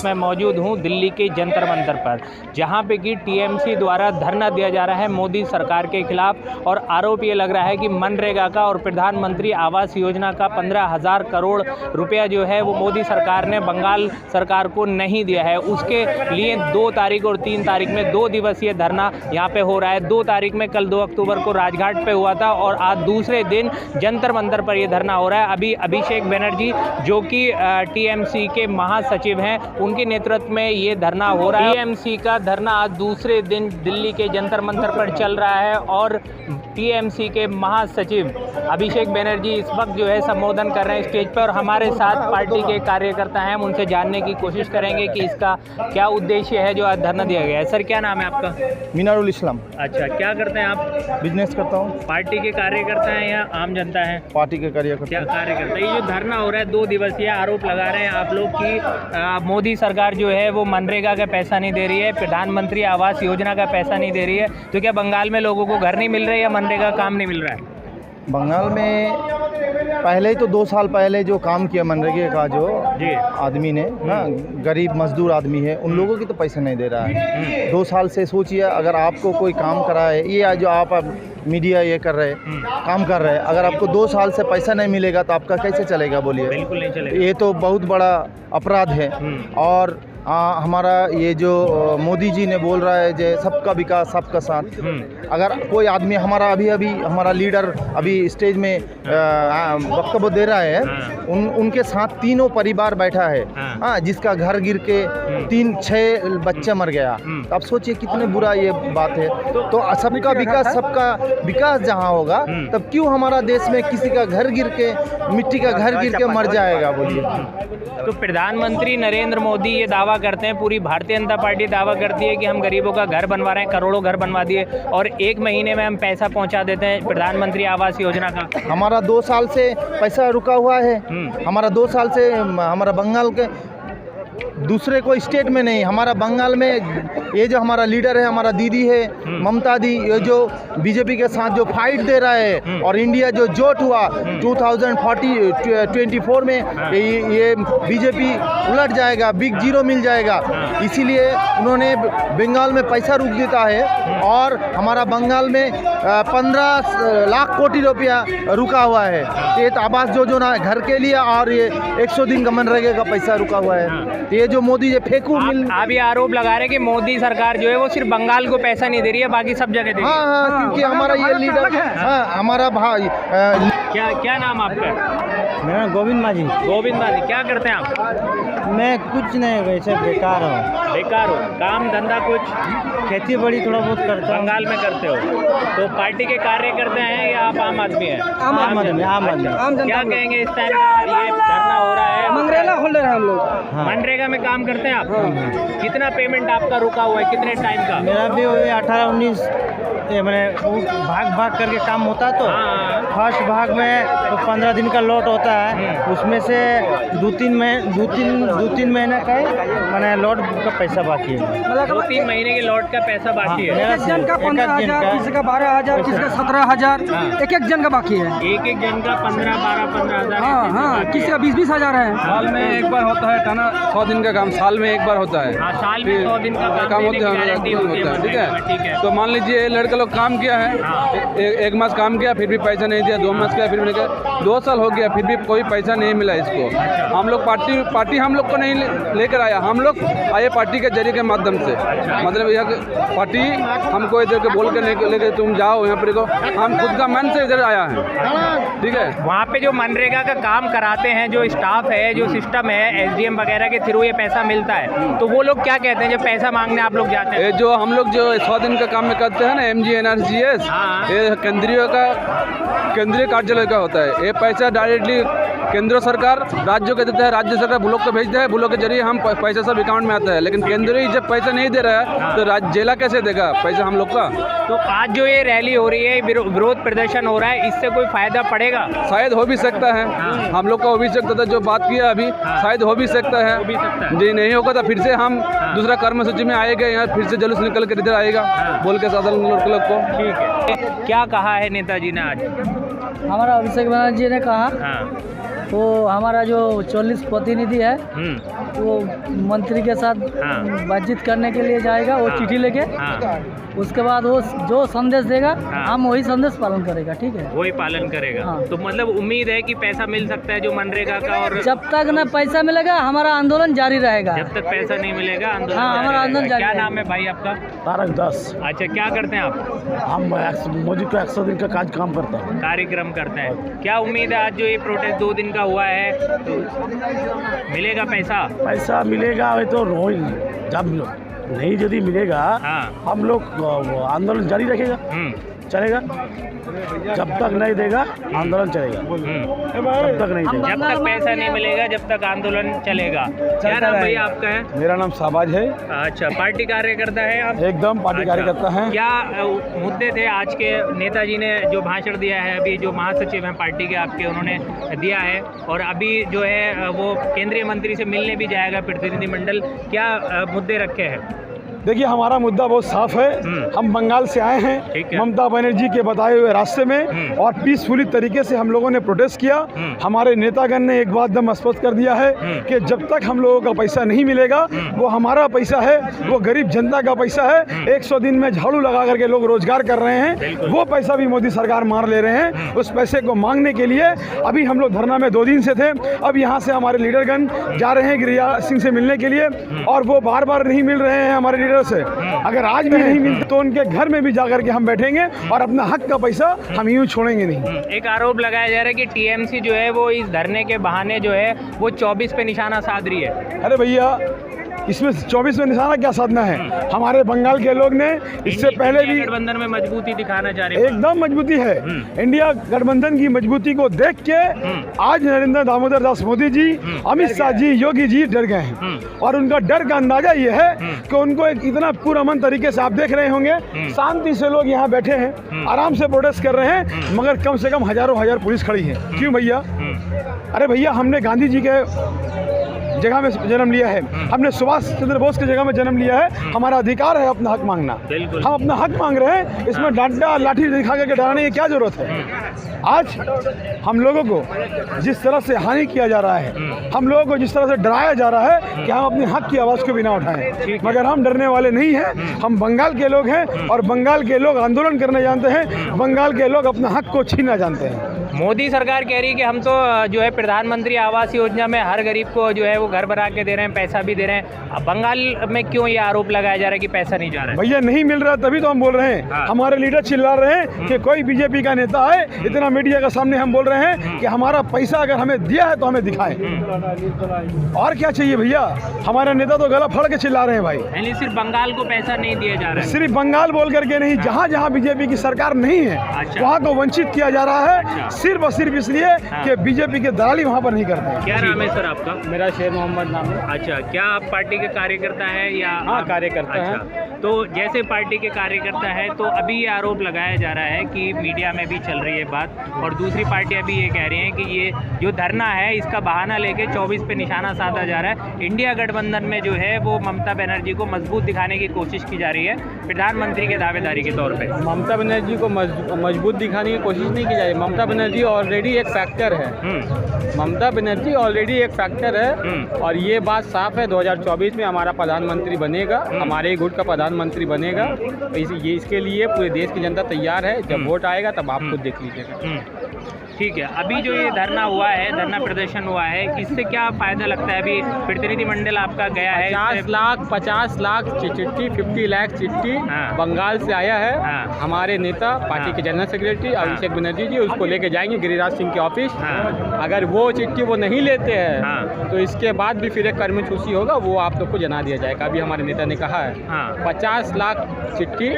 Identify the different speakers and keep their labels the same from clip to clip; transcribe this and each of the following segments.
Speaker 1: मैं मौजूद हूं दिल्ली के जंतर मंतर पर, जहां पे कि टीएमसी द्वारा धरना दिया जा रहा है मोदी सरकार के खिलाफ। और आरोप ये लग रहा है कि मनरेगा का और प्रधानमंत्री आवास योजना का 15,000 करोड़ रुपया जो है वो मोदी सरकार ने बंगाल सरकार को नहीं दिया है। उसके लिए 2 तारीख और 3 तारीख में 2 दिवसीय धरना यहाँ पे हो रहा है। 2 तारीख में कल 2 अक्टूबर को राजघाट पे हुआ था और आज दूसरे दिन जंतर मंतर पर ये धरना हो रहा है। अभी अभिषेक बनर्जी जो कि टीएमसी के महासचिव हैं, उनके नेतृत्व में ये धरना हो रहा है। टीएमसी का धरना आज दूसरे दिन दिल्ली के जंतर मंतर पर चल रहा है और टीएमसी के महासचिव अभिषेक बनर्जी इस वक्त जो है संबोधन कर रहे हैं स्टेज पर। और हमारे साथ पार्टी के कार्यकर्ता हैं, हम उनसे जानने की कोशिश करेंगे कि इसका क्या उद्देश्य है जो आज धरना दिया गया है। सर, क्या नाम है आपका?
Speaker 2: मीनारुल इस्लाम।
Speaker 1: अच्छा, क्या करते हैं आप?
Speaker 2: बिजनेस करता हूँ।
Speaker 1: पार्टी के कार्यकर्ता हैं या आम जनता है?
Speaker 2: पार्टी के कार्यकर्ता।
Speaker 1: क्या कार्यकर्ता? ये जो धरना हो रहा है 2 दिवसीय, आरोप लगा रहे हैं आप लोग कि मोदी सरकार जो है वो मनरेगा का पैसा नहीं दे रही है, प्रधानमंत्री आवास योजना का पैसा नहीं दे रही है। तो क्या बंगाल में लोगों को घर नहीं मिल रहा है या मनरेगा काम नहीं मिल रहा है?
Speaker 2: बंगाल में पहले ही तो 2 साल पहले जो काम किया मनरेगा का जो आदमी ने ना, गरीब मजदूर आदमी है, उन लोगों की तो पैसा नहीं दे रहा है। 2 साल से सोचिए, अगर आपको कोई काम कराए, ये जो आप मीडिया ये कर रहे काम कर रहे हैं, अगर आपको 2 साल से पैसा नहीं मिलेगा तो आपका कैसे चलेगा? बोलिए।
Speaker 1: बिल्कुल नहीं चलेगा।
Speaker 2: ये तो बहुत बड़ा अपराध है। और हमारा ये जो मोदी जी ने बोल रहा है जो सबका विकास सबका साथ, अगर कोई आदमी हमारा अभी हमारा लीडर अभी स्टेज में वक्तव्य दे रहा है, उनके साथ 3 परिवार बैठा है, जिसका घर गिर के 3-6 बच्चे मर गया। तो आप सोचिए कितने बुरा ये बात है। तो सबका विकास जहाँ होगा तब क्यों हमारा देश में किसी का घर गिर के, मिट्टी का घर गिर के मर जाएगा? बोलिए।
Speaker 1: तो प्रधानमंत्री नरेंद्र मोदी ये दावा करते हैं, पूरी भारतीय जनता पार्टी दावा करती है कि हम गरीबों का घर बनवा रहे हैं, करोड़ों घर बनवा दिए और 1 महीने में हम पैसा पहुंचा देते हैं प्रधानमंत्री आवास योजना का।
Speaker 2: हमारा 2 साल से पैसा रुका हुआ है। हमारा 2 साल से हमारा बंगाल के दूसरे कोई स्टेट में नहीं, हमारा बंगाल में ये जो हमारा लीडर है, हमारा दीदी है ममता दी, ये जो बीजेपी के साथ जो फाइट दे रहा है और इंडिया जो जोट हुआ 2024 में, ये बीजेपी उलट जाएगा, बिग जीरो मिल जाएगा। इसीलिए उन्होंने बंगाल में पैसा रुक देता है और हमारा बंगाल में 15 लाख कोटी रुपया रुका हुआ है। ये तो आवास योजना घर के लिए और ये 100 दिन का मनरेगा का पैसा रुका हुआ है। ये जो मोदी ये फेंकू
Speaker 1: आप ये आरोप लगा रहे हैं कि मोदी सरकार जो है वो सिर्फ बंगाल को पैसा नहीं दे रही है, बाकी सब जगह दे रही है।
Speaker 2: हाँ, क्योंकि हमारा ये लीडर हमारा भाई।
Speaker 1: क्या नाम आपका?
Speaker 2: मेरा नाम गोविंद माझी।
Speaker 1: गोविंद माझी, क्या करते हैं आप?
Speaker 2: मैं कुछ नहीं, वैसे बेकार हूँ।
Speaker 1: बेकार हो? काम धंधा कुछ?
Speaker 2: खेती बड़ी थोड़ा बहुत करता हूँ।
Speaker 1: बंगाल में करते हो? तो पार्टी के कार्यकर्ता हैं या आप आम आदमी हैं?
Speaker 2: आम आदमी।
Speaker 1: क्या कहेंगे इस टाइम ये धरना हो रहा है?
Speaker 2: मनरेगा होल्डर हैं हम लोग।
Speaker 1: मनरेगा में काम करते हैं आप? कितना पेमेंट आपका रुका हुआ है, कितने टाइम का?
Speaker 2: मेरा भी 18-19 मैंने भाग करके काम होता है। तो फर्स्ट भाग में तो 15 दिन का लॉट होता है, उसमें से 2-3 महीने का मैंने लॉट का पैसा बाकी है।
Speaker 1: मतलब 2-3 महीने के लॉट का पैसा बाकी है।
Speaker 2: एक जन का 15,000, किसी का 12,000, किसी का 17,000, एक जन का बाकी है।
Speaker 1: एक जन का 15,000।
Speaker 2: हाँ, किसी का 20-20 हज़ार है।
Speaker 3: साल में एक बार होता है ना, 100 दिन का काम साल में एक बार होता है।
Speaker 1: साल में 100 दिन का काम होता है।
Speaker 3: ठीक है। तो मान लीजिए लड़के लोग काम किया है, 1 मास काम किया फिर भी पैसा नहीं दिया, 2 मास किया फिर भी नहीं किया, 2 साल हो गया फिर भी कोई पैसा नहीं मिला इसको। हम लोग पार्टी हम लोग को नहीं लेकर आया, हम लोग आए पार्टी के जरिए के माध्यम से। मतलब यह पार्टी हमको इधर के बोल के नहीं लेके तुम जाओ यहाँ पर, हम खुद का मन से इधर आया है। ठीक है।
Speaker 1: वहाँ पे जो मनरेगा का काम कराते हैं, जो स्टाफ है, जो सिस्टम है, SDM वगैरह के थ्रू ये पैसा मिलता है, तो वो लोग क्या कहते हैं जब पैसा मांगने आप लोग जाते हैं?
Speaker 3: जो हम लोग जो 100 दिन का काम में करते हैं ना, MGNRGS, ये केंद्रीय कार्यालय का होता है। ये पैसा डायरेक्टली केंद्र सरकार राज्यों को देता है, राज्य सरकार ब्लॉक को भेजता है, ब्लॉक के जरिए हम पैसा सब अकाउंट में आता है। लेकिन केंद्र जब पैसा नहीं दे रहा है तो जिला कैसे देगा पैसा हम लोग का?
Speaker 1: तो आज जो ये रैली हो रही है, विरोध प्रदर्शन हो रहा है, इससे कोई फायदा पड़ेगा?
Speaker 3: शायद हो भी सकता है। हम लोग का हो भी सकता था, जो बात किया अभी शायद हो भी सकता है। जी नहीं होगा तो फिर से हम दूसरा कर्मसूची में आएगा, यहाँ फिर से जुलूस निकल कर इधर आएगा बोल के साधन लोग को।
Speaker 1: ठीक है। क्या कहा है नेताजी ने आज?
Speaker 4: हमारा अभिषेक बनर्जी ने कहा वो हमारा जो 40 प्रतिनिधि है वो मंत्री के साथ बातचीत करने के लिए जाएगा, वो चिट्ठी लेके। उसके बाद वो जो संदेश देगा हम वही संदेश पालन करेगा, ठीक है,
Speaker 1: वही पालन करेगा। तो मतलब उम्मीद है कि पैसा मिल सकता है जो मनरेगा का, और
Speaker 4: जब तक न पैसा मिलेगा हमारा आंदोलन जारी रहेगा।
Speaker 1: जब तक पैसा नहीं मिलेगा आंदोलन
Speaker 4: हमारा आंदोलन जारी।
Speaker 1: क्या नाम है भाई आपका?
Speaker 5: तारक दास।
Speaker 1: अच्छा, क्या करते हैं आप?
Speaker 5: हम मोदी को 100 दिन का काम करते हैं,
Speaker 1: कार्यक्रम करते हैं। क्या उम्मीद है आज जो ये प्रोटेस्ट 2 दिन का हुआ है तो मिलेगा पैसा?
Speaker 5: पैसा मिलेगा वही तो रोज जब नहीं यदि मिलेगा हम लोग आंदोलन जारी रखेगा, चलेगा। जब तक नहीं देगा आंदोलन चलेगा, जब तक नहीं देगा।
Speaker 1: जब तक पैसा नहीं मिलेगा जब तक आंदोलन चलेगा। क्या नाम भैया आपका है?
Speaker 2: मेरा नाम शाहबाज है।
Speaker 1: अच्छा, पार्टी कार्यकर्ता है आप?
Speaker 2: एकदम पार्टी कार्यकर्ता हैं।
Speaker 1: क्या मुद्दे थे आज के? नेताजी ने जो भाषण दिया है, अभी जो महासचिव हैं पार्टी के आपके, उन्होंने दिया है, और अभी जो है वो केंद्रीय मंत्री से मिलने भी जाएगा प्रतिनिधिमंडल। क्या मुद्दे रखे हैं?
Speaker 2: देखिए, हमारा मुद्दा बहुत साफ है। हम बंगाल से आए हैं ममता बनर्जी के बताए हुए रास्ते में, और पीसफुली तरीके से हम लोगों ने प्रोटेस्ट किया। हमारे नेतागण ने एक बात दम स्पष्ट कर दिया है कि जब तक हम लोगों का पैसा नहीं मिलेगा, वो हमारा पैसा है, वो गरीब जनता का पैसा है। 100 दिन में झाड़ू लगा करके लोग रोजगार कर रहे हैं, वो पैसा भी मोदी सरकार मार ले रहे हैं। उस पैसे को मांगने के लिए अभी हम लोग धरना में 2 दिन से थे। अब यहाँ से हमारे लीडरगण जा रहे हैं गिरिराज सिंह से मिलने के लिए, और वो बार बार नहीं मिल रहे हैं हमारे लीडर से। अगर आज भी नहीं मिलते तो उनके घर में भी जाकर के हम बैठेंगे, और अपना हक का पैसा हम यूं छोड़ेंगे नहीं।
Speaker 1: एक आरोप लगाया जा रहा है कि टीएमसी जो है वो इस धरने के बहाने जो है वो 24 पे निशाना साध रही है।
Speaker 2: अरे भैया, इसमें 24 में निशाना क्या साधना है? हमारे बंगाल के लोग ने इससे पहले भी
Speaker 1: गठबंधन में मजबूती दिखाना चाह रहे हैं।
Speaker 2: एकदम मजबूती है। इंडिया गठबंधन की मजबूती को देख के आज नरेंद्र दामोदर दास मोदी जी, अमित शाह जी, योगी जी डर गए हैं, और उनका डर का अंदाजा ये है कि उनको एक इतना पुरअमन तरीके से आप देख रहे होंगे, शांति से लोग यहाँ बैठे हैं, आराम से प्रोटेस्ट कर रहे हैं, मगर कम से कम हजारों हजार पुलिस खड़ी है। क्यों भैया? अरे भैया, हमने गांधी जी के जगह में जन्म लिया है, हमने सुभाष चंद्र बोस की जगह में जन्म लिया है। हमारा अधिकार है अपना हक मांगना। हम अपना हक मांग रहे हैं, इसमें डंडा लाठी दिखा करके डराने की क्या जरूरत है? आज हम लोगों को जिस तरह से हानि किया जा रहा है, हम लोगों को जिस तरह से डराया जा रहा है कि हम अपने हक की आवाज़ को भी ना उठाएं, मगर हम डरने वाले नहीं हैं। हम बंगाल के लोग हैं, और बंगाल के लोग आंदोलन करने जानते हैं, बंगाल के लोग अपना हक को छीनना जानते हैं।
Speaker 1: मोदी सरकार कह रही है कि हम तो जो है प्रधानमंत्री आवास योजना में हर गरीब को जो है वो घर बना के दे रहे हैं, पैसा भी दे रहे हैं। अब बंगाल में क्यों ये आरोप लगाया जा रहा है कि पैसा नहीं जा रहा है?
Speaker 2: भैया, नहीं मिल रहा तभी तो हम बोल रहे हैं। हमारे लीडर चिल्ला रहे हैं कि कोई बीजेपी का नेता है, इतना मीडिया के सामने हम बोल रहे हैं कि हमारा पैसा अगर हमें दिया है तो हमें दिखाएं। और क्या चाहिए भैया? हमारे नेता तो गला फाड़ के चिल्ला रहे हैं भाई।
Speaker 1: यानी सिर्फ बंगाल को पैसा नहीं दिया जा रहा है?
Speaker 2: सिर्फ बंगाल बोल करके नहीं, जहाँ जहाँ बीजेपी की सरकार नहीं है वहाँ को वंचित किया जा रहा है, सिर्फ और सिर्फ इसलिए कि बीजेपी के दलाली वहाँ पर नहीं करते हैं।
Speaker 1: क्या नाम है सर आपका?
Speaker 5: मेरा शेर मोहम्मद नाम है।
Speaker 1: अच्छा, क्या आप पार्टी के कार्यकर्ता है या?
Speaker 5: हाँ, कार्यकर्ता है।
Speaker 1: तो जैसे पार्टी के कार्यकर्ता है, तो अभी ये आरोप लगाया जा रहा है कि मीडिया में भी चल रही है बात, और दूसरी पार्टियां भी ये कह रही हैं कि ये जो धरना है इसका बहाना लेके 24 पे निशाना साधा जा रहा है। इंडिया गठबंधन में जो है वो ममता बनर्जी को मजबूत दिखाने की कोशिश की जा रही है प्रधानमंत्री के दावेदारी के तौर पे।
Speaker 5: ममता बनर्जी को मजबूत दिखाने की कोशिश नहीं की जा रही। ममता बनर्जी ऑलरेडी एक फैक्टर है। ममता बनर्जी ऑलरेडी एक फैक्टर है, और ये बात साफ है 2024 में हमारा प्रधानमंत्री बनेगा, हमारे ही गुट का प्रधानमंत्री बनेगा। ये इसके लिए पूरे देश की जनता तैयार है। जब वोट आएगा तब आप खुद देख लीजिएगा।
Speaker 1: ठीक है, अभी जो ये धरना हुआ है, धरना प्रदर्शन हुआ है, इससे क्या फ़ायदा लगता है? अभी प्रतिनिधिमंडल आपका गया है,
Speaker 5: 50 लाख चिट्ठी, 50 लाख चिट्ठी बंगाल से आया है। हमारे नेता पार्टी के जनरल सेक्रेटरी अभिषेक बनर्जी जी उसको लेके जाएंगे गिरिराज सिंह के ऑफिस। अगर वो चिट्ठी वो नहीं लेते हैं तो इसके बाद भी फिर एक कर्मसूची होगा, वो आप लोग को जना दिया जाएगा। अभी हमारे नेता ने कहा है 50 लाख चिट्ठी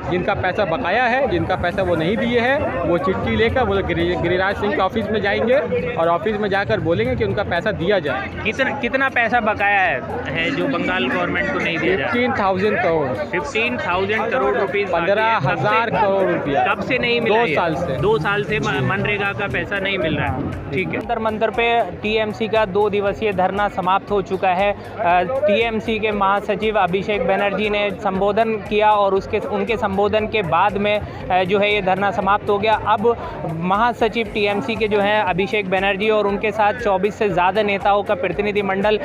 Speaker 5: जिनका पैसा बकाया है, जिनका पैसा वो नहीं दिए हैं, वो चिट्ठी लेकर वो गिरिराज सिंह के ऑफिस में जाएंगे, और ऑफिस में जाकर बोलेंगे कि उनका पैसा दिया जाए।
Speaker 1: कितना पैसा बकाया है जो बंगाल गवर्नमेंट को नहीं दिया जाए?
Speaker 5: 15,000 करोड़
Speaker 1: 15,000 करोड़ रुपीज़
Speaker 5: 15,000 करोड़ रुपया।
Speaker 1: कब से नहीं मिला?
Speaker 5: 2 साल से।
Speaker 1: 2 साल से मनरेगा का पैसा नहीं मिल रहा है। ठीक है, जंतर मंतर पे टीएमसी का 2 दिवसीय धरना समाप्त हो चुका है। टीएमसी के महासचिव अभिषेक बनर्जी ने संबोधन किया, और उनके संबोधन के बाद में जो है ये धरना समाप्त हो गया। अब महासचिव टीएमसी के जो हैं अभिषेक बनर्जी और उनके साथ 24 से ज़्यादा नेताओं का प्रतिनिधिमंडल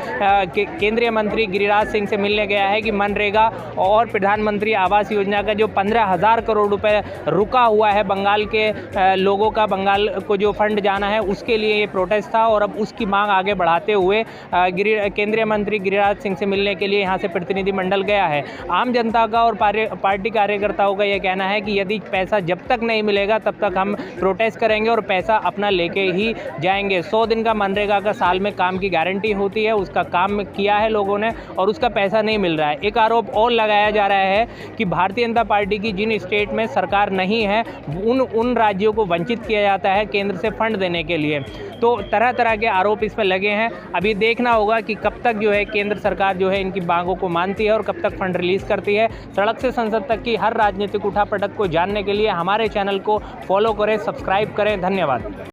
Speaker 1: केंद्रीय मंत्री गिरिराज सिंह से मिलने गया है कि मनरेगा और प्रधानमंत्री आवास योजना का जो 15,000 करोड़ रुपए रुका हुआ है बंगाल के लोगों का, बंगाल को जो फंड जाना है उसके लिए ये प्रोटेस्ट था और अब उसकी मांग आगे बढ़ाते हुए केंद्रीय मंत्री गिरिराज सिंह से मिलने के लिए यहाँ से प्रतिनिधिमंडल गया है। आम जनता का और पार्टी कार्यकर्ताओं का ये कहना है कि यदि पैसा जब तक नहीं मिलेगा तब तक हम प्रोटेस्ट करेंगे और पैसा अपना लेके ही जाएंगे। 100 दिन का मनरेगा का साल में काम की गारंटी होती है, उसका काम किया है लोगों ने और उसका पैसा नहीं मिल रहा है। एक आरोप और लगाया जा रहा है कि भारतीय जनता पार्टी की जिन स्टेट में सरकार नहीं है उन राज्यों को वंचित किया जाता है केंद्र से फंड देने के लिए। तो तरह तरह के आरोप इस पर लगे हैं। अभी देखना होगा कि कब तक जो है केंद्र सरकार जो है इनकी मांगों को मानती है और कब तक फंड रिलीज़ करती है। सड़क से संसद तक की हर राजनीतिक उठापटक को जानने के लिए हमारे चैनल को फॉलो करें, सब्सक्राइब करें। धन्यवाद।